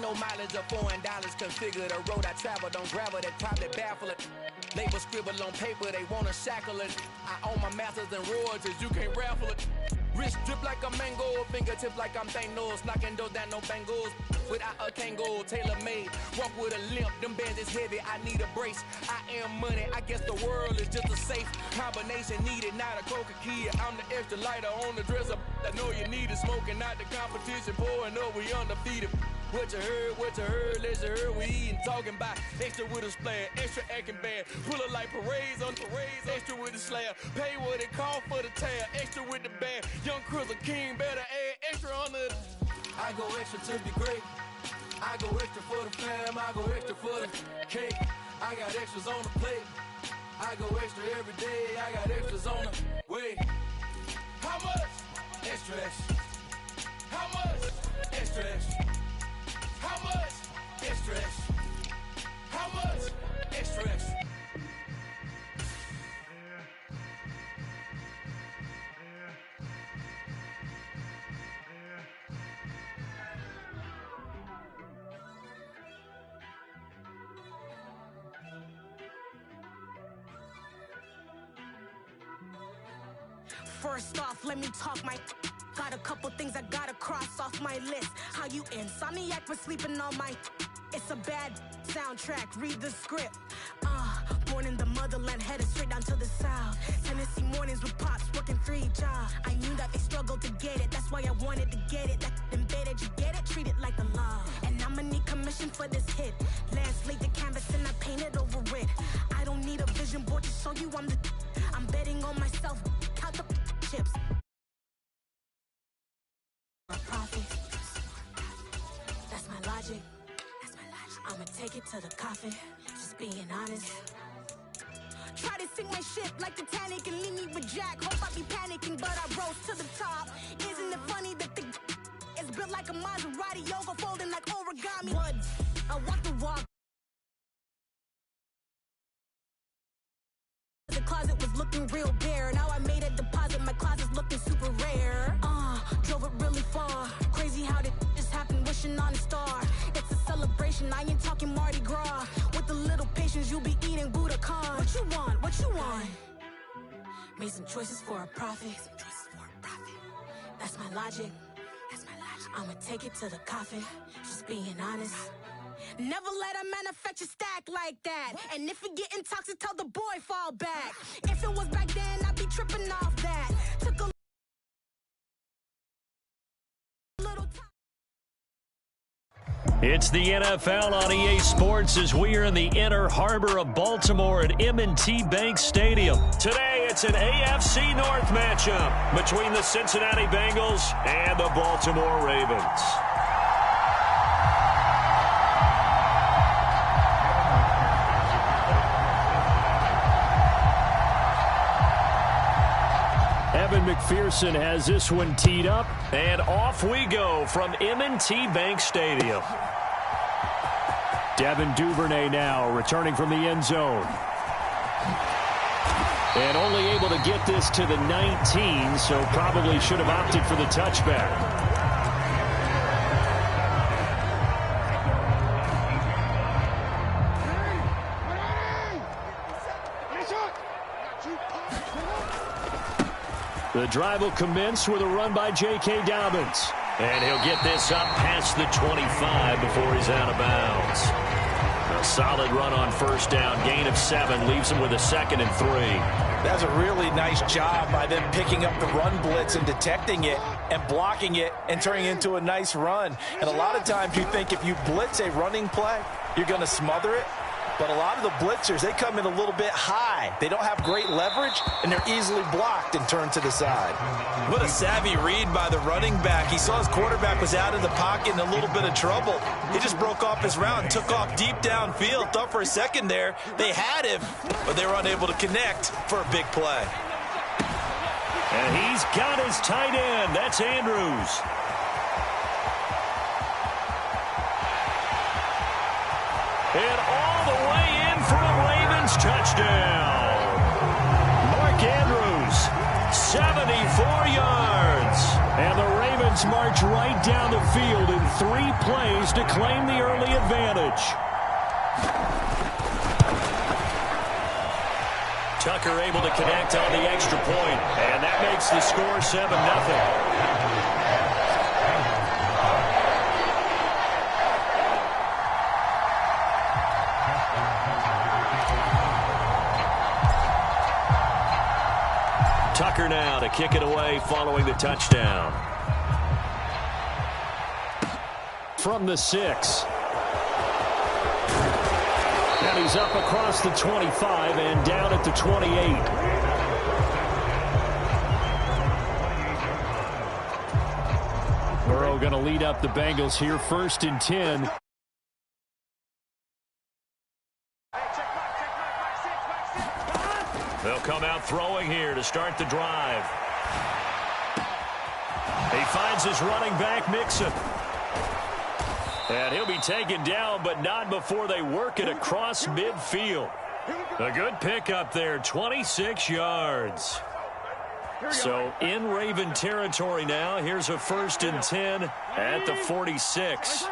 low mileage of $4. Configure the road I travel, don't gravel that probably baffle it. Label scribble on paper, they wanna shackle it. I own my masters and royalties, you can't raffle it. Wrist drip like a mango, fingertip like I'm Thanos. Knocking doors down, no bangles. Without a Kango, tailor-made. Walk with a limp, them bands is heavy, I need a brace. I am money, I guess the world is just a safe combination needed, not a coca key. I'm the extra lighter on the dresser. I know you need it, smoking out the competition, pouring up, we undefeated. What you heard, let's you heard, we eating, talking about extra with a splash, extra acting bad, pull it like parades on parades, extra with the slayer, pay what it cost for the tail, extra with the band, young Chris a king, better add extra on the. I go extra to be great, I go extra for the fam, I go extra for the cake, I got extras on the plate, I go extra every day, I got extras on the way. How much? Extra, extra. How much? Extra, extra. How much? Extra, extra. How much? Extra, extra. First off, let me talk my. Got a couple things I gotta cross off my list. How you insomniac for sleeping on my. It's a bad soundtrack, read the script. Born in the motherland, headed straight down to the south. Tennessee mornings with pops, working 3 jobs. I knew that they struggled to get it, that's why I wanted to get it. That embedded, you get it, treat it like the law. And I'ma need commission for this hit. Lance laid the canvas and I painted over it. I don't need a vision board to show you I'm the. I'm betting on myself, count the chips. That's my logic. I'ma take it to the coffin, just being honest. Try to sing my ship like Titanic and leave me with Jack. Hope I be panicking, but I rose to the top. Isn't it funny that the is built like a Maserati, yoga folding like origami? What? I walk the walk. The closet was looking real bare. Now I made a deposit, my closet's looking super rare. Drove it really far. Crazy how did this happen, wishing on a star. It's a celebration, I ain't talking Mardi Gras. With a little patience, you'll be eating Budokan. What you want? What you want? Made some choices for a profit. That's my logic. I'ma take it to the coffin, just being honest. Never let a manufacture stack like that. And if it getting toxic, tell the boy fall back. If it was back then, I'd be tripping off that. Took a little time. It's the NFL on EA Sports as we are in the inner harbor of Baltimore at M&T Bank Stadium. Today, it's an AFC North matchup between the Cincinnati Bengals and the Baltimore Ravens. Evan McPherson has this one teed up, and off we go from M&T Bank Stadium. Devin Duvernay now returning from the end zone. And only able to get this to the 19, so probably should have opted for the touchback. The drive will commence with a run by J.K. Dobbins. And he'll get this up past the 25 before he's out of bounds. A solid run on first down. Gain of 7 leaves him with a 2nd and 3. That's a really nice job by them picking up the run blitz and detecting it and blocking it and turning it into a nice run. And a lot of times you think if you blitz a running play, you're going to smother it. But a lot of the blitzers, they come in a little bit high. They don't have great leverage, and they're easily blocked and turned to the side. What a savvy read by the running back. He saw his quarterback was out of the pocket in a little bit of trouble. He just broke off his route, took off deep downfield, thought for a second there they had him, but they were unable to connect for a big play. And he's got his tight end. That's Andrews. And all the way in for a Ravens touchdown. Mark Andrews, 74 yards. And the Ravens march right down the field in 3 plays to claim the early advantage. Tucker able to connect on the extra point, and that makes the score 7-0. Tucker now to kick it away following the touchdown. From the 6. And he's up across the 25 and down at the 28. Burrow going to lead up the Bengals here, 1st and 10. They'll come out throwing here to start the drive. He finds his running back, Mixon. And he'll be taken down, but not before they work it across midfield. A good pickup there, 26 yards. So in Raven territory now. Here's a 1st and 10 at the 46.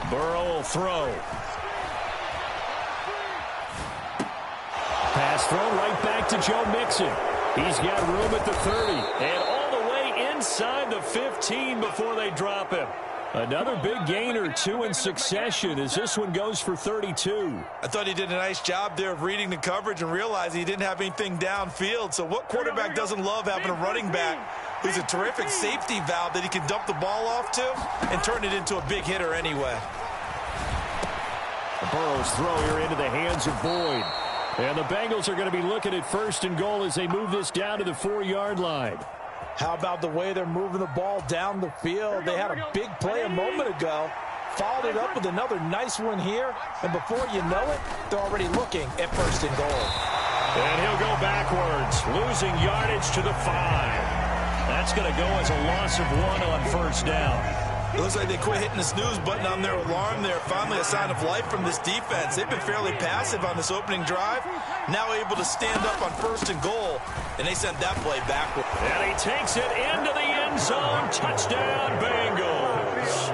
Burrow will throw. Pass thrown right back to Joe Mixon. He's got room at the 30. And all the way inside the 15 before they drop him. Another big gain or 2 in succession as this one goes for 32. I thought he did a nice job there of reading the coverage and realizing he didn't have anything downfield. So what quarterback doesn't love having a running back who's a terrific safety valve that he can dump the ball off to and turn it into a big hitter anyway. Burrow's throw here into the hands of Boyd. And the Bengals are going to be looking at 1st and goal as they move this down to the 4-yard line. How about the way they're moving the ball down the field? They had a big play a moment ago, followed it up with another nice one here, and before you know it, they're already looking at 1st and goal. And he'll go backwards, losing yardage to the 5. That's going to go as a loss of 1 on 1st down. It looks like they quit hitting the snooze button on their alarm there. Finally a sign of life from this defense. They've been fairly passive on this opening drive. Now able to stand up on 1st and goal, and they sent that play backward. And he takes it into the end zone. Touchdown, Bengals.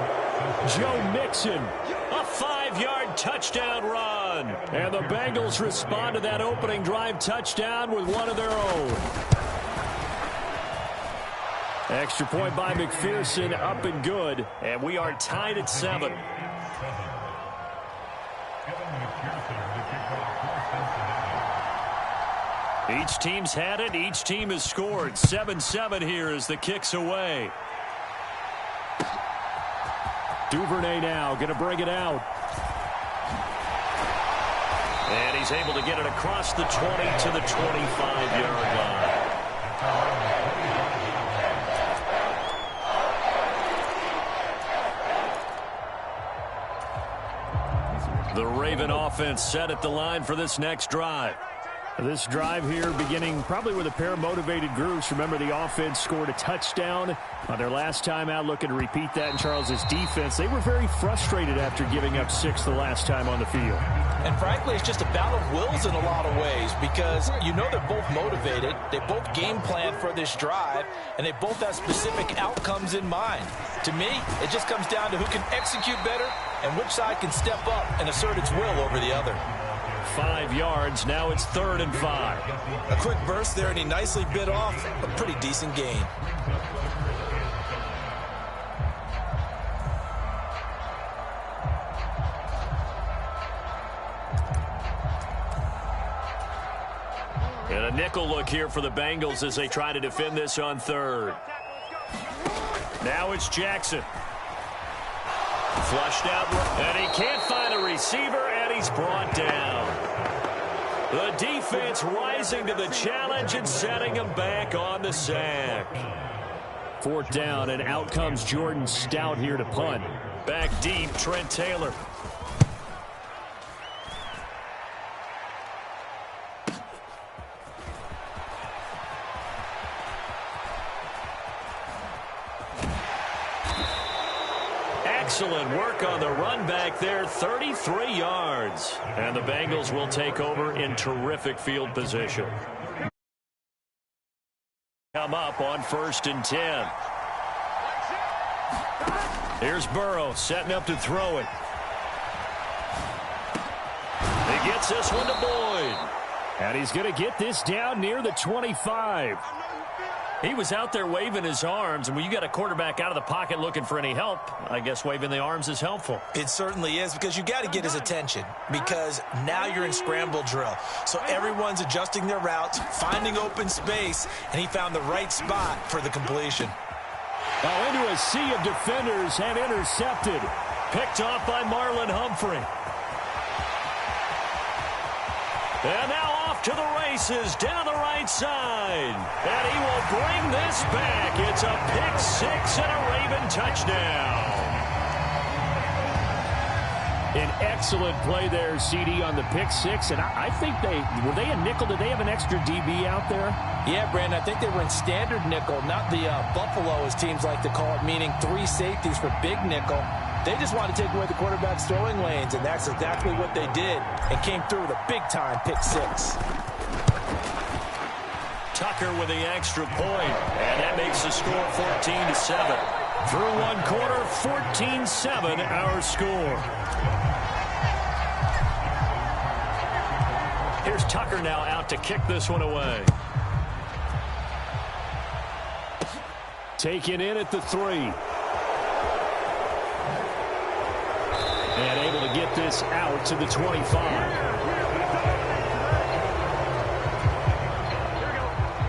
Joe Mixon, a 5-yard touchdown run. And the Bengals respond to that opening drive touchdown with one of their own. Extra point by McPherson, up and good. And we are tied at 7. Each team's had it. Each team has scored. 7-7 here as the kick's away. Duvernay now going to bring it out. And he's able to get it across the 20 to the 25-yard line. The Raven offense set at the line for this next drive. This drive here beginning probably with a pair of motivated groups. Remember, the offense scored a touchdown on their last time out, looking to repeat that in Charles's defense. They were very frustrated after giving up 6 the last time on the field. And frankly, it's just a battle of wills in a lot of ways because you know they're both motivated. They both game plan for this drive, and they both have specific outcomes in mind. To me, it just comes down to who can execute better and which side can step up and assert its will over the other. 5 yards. Now it's 3rd and 5. A quick burst there, and he nicely bit off a pretty decent gain. And a nickel look here for the Bengals as they try to defend this on 3rd. Now it's Jackson. Flushed out, and he can't find a receiver, and he's brought down. The defense rising to the challenge and setting him back on the sack. 4th down, and out comes Jordan Stout here to punt. Back deep, Trent Taylor. Excellent work on the run back there, 33 yards. And the Bengals will take over in terrific field position. Come up on 1st and 10. Here's Burrow setting up to throw it. He gets this one to Boyd. And he's going to get this down near the 25. He was out there waving his arms, and when you got a quarterback out of the pocket looking for any help, I guess waving the arms is helpful. It certainly is, because you got to get his attention, because now you're in scramble drill. So everyone's adjusting their routes, finding open space, and he found the right spot for the completion. Now into a sea of defenders and intercepted. Picked off by Marlon Humphrey. And now off to the races down the right side. And he will bring this back. It's a pick six and a Raven touchdown. An excellent play there, CD, on the pick six. And I think were they a nickel? Did they have an extra DB out there? Yeah, Brandon, I think they were in standard nickel, not the Buffalo, as teams like to call it, meaning 3 safeties for big nickel. They just want to take away the quarterback's throwing lanes, and that's exactly what they did, and came through with a big-time pick six. Tucker with the extra point, and that makes the score 14-7. Through one quarter, 14-7 our score. Here's Tucker now out to kick this one away. Taken in at the 3. And able to get this out to the 25.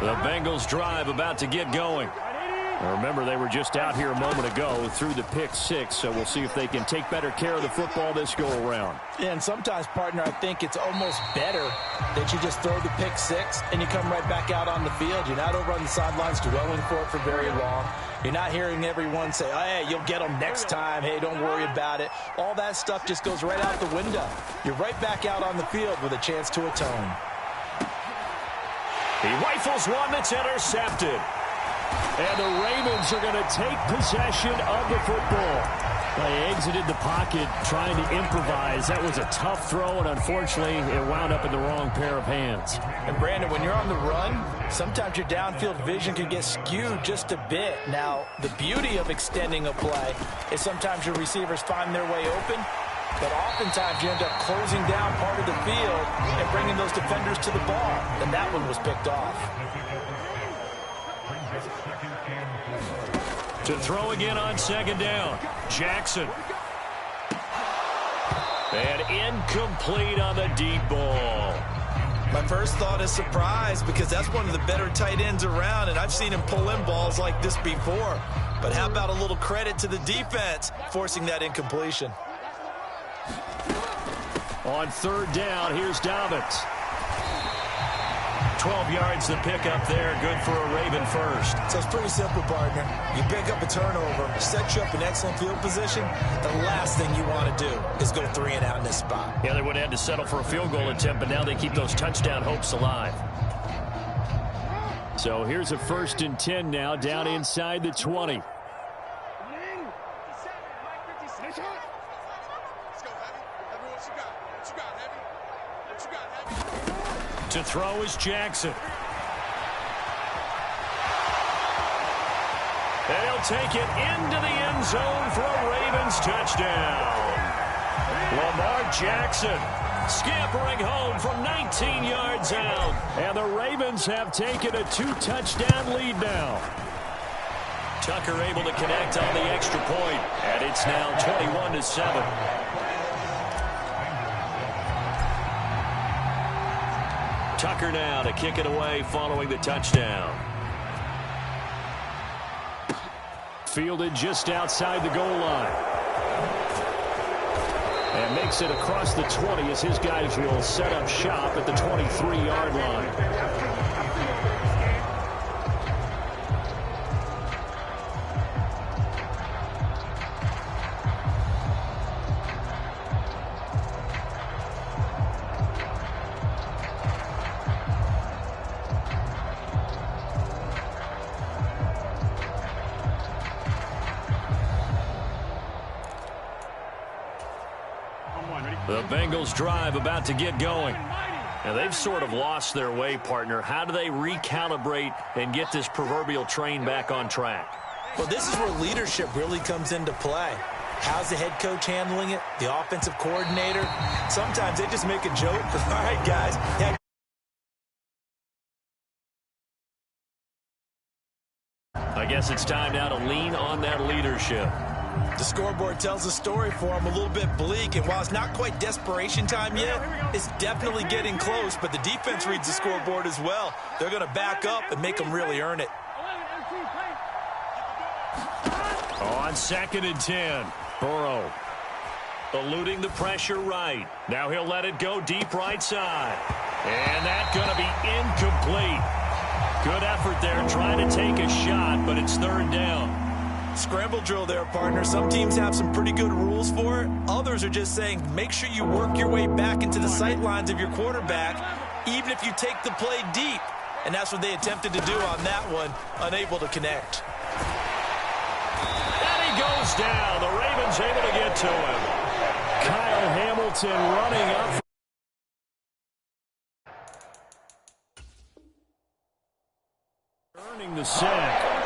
The Bengals drive about to get going. Now remember, they were just out here a moment ago through the pick six, so we'll see if they can take better care of the football this go-around. And sometimes, partner, I think it's almost better that you just throw the pick six and you come right back out on the field. You're not over on the sidelines dwelling for it for very long. You're not hearing everyone say, oh, hey, you'll get them next time. Hey, don't worry about it. All that stuff just goes right out the window. You're right back out on the field with a chance to atone. He rifles one that's intercepted. And the Ravens are going to take possession of the football. They exited the pocket trying to improvise. That was a tough throw, and unfortunately, it wound up in the wrong pair of hands. And, Brandon, when you're on the run, sometimes your downfield vision can get skewed just a bit. Now, the beauty of extending a play is sometimes your receivers find their way open, but oftentimes you end up closing down part of the field and bringing those defenders to the ball. And that one was picked off. To throw again on second down. Jackson. And incomplete on the deep ball. My first thought is surprise, because that's one of the better tight ends around, and I've seen him pull in balls like this before. But how about a little credit to the defense forcing that incompletion? On third down, here's Dobbins. 12 yards the pickup there, good for a Raven first. So it's pretty simple, partner. You pick up a turnover, set you up in excellent field position. The last thing you want to do is go 3 and out in this spot. Yeah, they would have had to settle for a field goal attempt, but now they keep those touchdown hopes alive. So here's a 1st and 10 now, down inside the 20. To throw is Jackson. And he'll take it into the end zone for a Ravens touchdown. Lamar Jackson scampering home from 19 yards out. And the Ravens have taken a 2-touchdown lead now. Tucker able to connect on the extra point. And it's now 21-7. Tucker now to kick it away following the touchdown. Fielded just outside the goal line. And makes it across the 20 as his guys will set up shop at the 23-yard line. The Bengals drive about to get going. And they've sort of lost their way, partner. How do they recalibrate and get this proverbial train back on track? Well, this is where leadership really comes into play. How's the head coach handling it? The offensive coordinator? Sometimes they just make a joke. All right, guys. Yeah. I guess it's time now to lean on that leadership. The scoreboard tells a story for them, a little bit bleak, and while it's not quite desperation time yet, it's definitely getting close, but the defense reads the scoreboard as well. They're going to back up and make them really earn it. On 2nd and 10, Burrow eluding the pressure right. Now he'll let it go deep right side. And that's going to be incomplete. Good effort there trying to take a shot, but it's 3rd down. Scramble drill there, partner. Some teams have some pretty good rules for it. Others are just saying make sure you work your way back into the sight lines of your quarterback, even if you take the play deep. And that's what they attempted to do on that one, unable to connect. And he goes down. The Ravens able to get to him. Kyle Hamilton running up. Earning the sack.